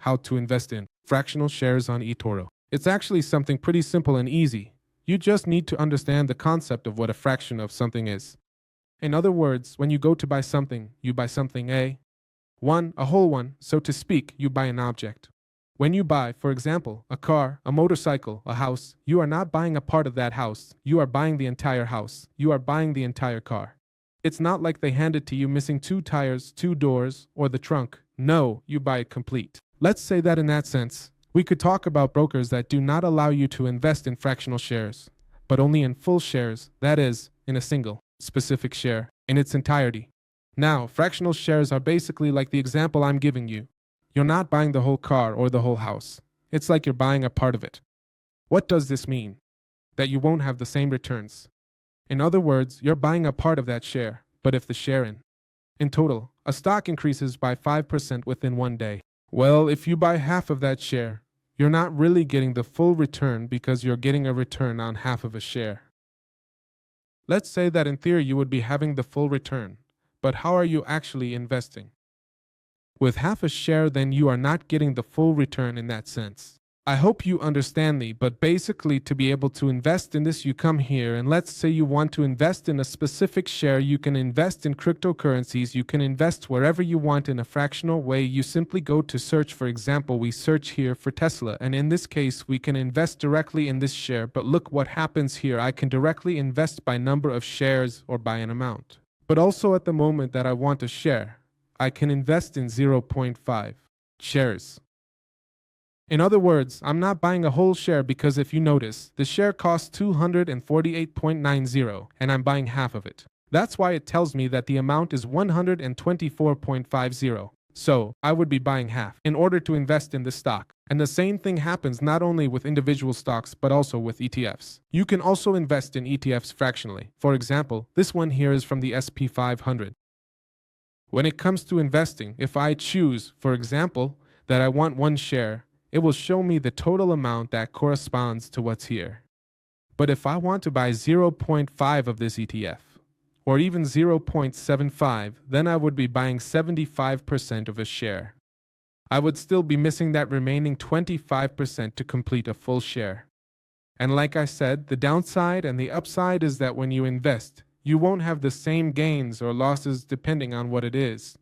how to invest in fractional shares on eToro. It's actually something pretty simple and easy. You just need to understand the concept of what a fraction of something is. In other words, when you go to buy something, you buy something a whole one, so to speak, you buy an object. When you buy, for example, a car, a motorcycle, a house, you are not buying a part of that house, you are buying the entire house, you are buying the entire car. It's not like they hand it to you missing 2 tires, 2 doors, or the trunk. No, you buy it complete. Let's say that in that sense, we could talk about brokers that do not allow you to invest in fractional shares, but only in full shares, that is, in a single, specific share, in its entirety. Now, fractional shares are basically like the example I'm giving you. You're not buying the whole car or the whole house. It's like you're buying a part of it. What does this mean? That you won't have the same returns. In other words, you're buying a part of that share, but if the share in total, a stock increases by 5% within 1 day, well, if you buy half of that share, you're not really getting the full return because you're getting a return on half of a share. Let's say that in theory you would be having the full return, but how are you actually investing? With half a share, then you are not getting the full return in that sense. I hope you understand me, but basically to be able to invest in this, you come here and let's say you want to invest in a specific share. You can invest in cryptocurrencies, you can invest wherever you want in a fractional way. You simply go to search. For example, we search here for Tesla, and in this case we can invest directly in this share. But look what happens here. I can directly invest by number of shares or by an amount. But also at the moment that I want a share, I can invest in 0.5 shares. In other words, I'm not buying a whole share because if you notice, the share costs 248.90 and I'm buying half of it. That's why it tells me that the amount is 124.50. So, I would be buying half in order to invest in this stock. And the same thing happens not only with individual stocks but also with ETFs. You can also invest in ETFs fractionally. For example, this one here is from the SP 500. When it comes to investing, if I choose, for example, that I want 1 share, it will show me the total amount that corresponds to what's here. But if I want to buy 0.5 of this ETF, or even 0.75, then I would be buying 75% of a share. I would still be missing that remaining 25% to complete a full share. And like I said, the downside and the upside is that when you invest, you won't have the same gains or losses depending on what it is.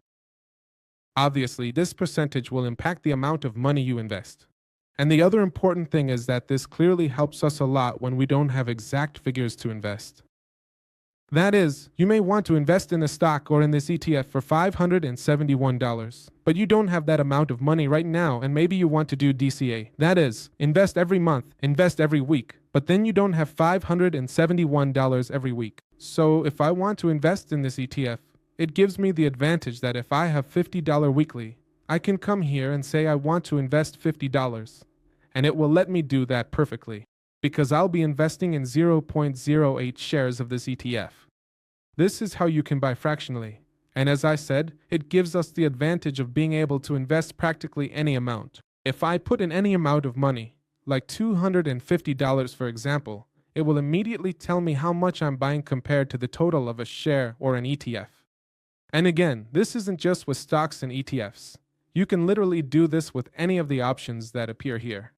Obviously, this percentage will impact the amount of money you invest. And the other important thing is that this clearly helps us a lot when we don't have exact figures to invest. That is, you may want to invest in a stock or in this ETF for $571, but you don't have that amount of money right now, and maybe you want to do DCA. That is, invest every month, invest every week, but then you don't have $571 every week. So if I want to invest in this ETF, it gives me the advantage that if I have $50 weekly, I can come here and say I want to invest $50, and it will let me do that perfectly, because I'll be investing in 0.08 shares of this ETF. This is how you can buy fractionally, and as I said, it gives us the advantage of being able to invest practically any amount. If I put in any amount of money, like $250 for example, it will immediately tell me how much I'm buying compared to the total of a share or an ETF. And again, this isn't just with stocks and ETFs. You can literally do this with any of the options that appear here.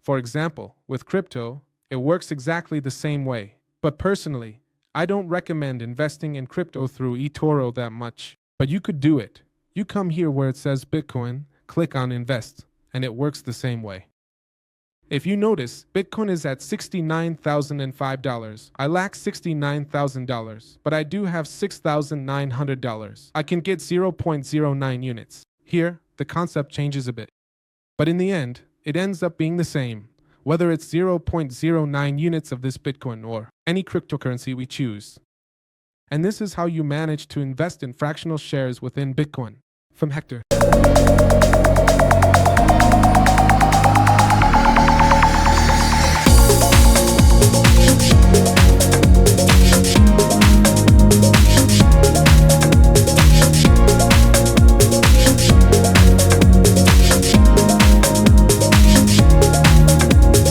For example, with crypto, it works exactly the same way. But personally, I don't recommend investing in crypto through eToro that much. But you could do it. You come here where it says Bitcoin, click on Invest, and it works the same way. If you notice, Bitcoin is at $69,005. I lack $69,000, but I do have $6,900. I can get 0.09 units. Here, the concept changes a bit. But in the end, it ends up being the same, whether it's 0.09 units of this Bitcoin or any cryptocurrency we choose. And this is how you manage to invest in fractional shares within Bitcoin. From Hector.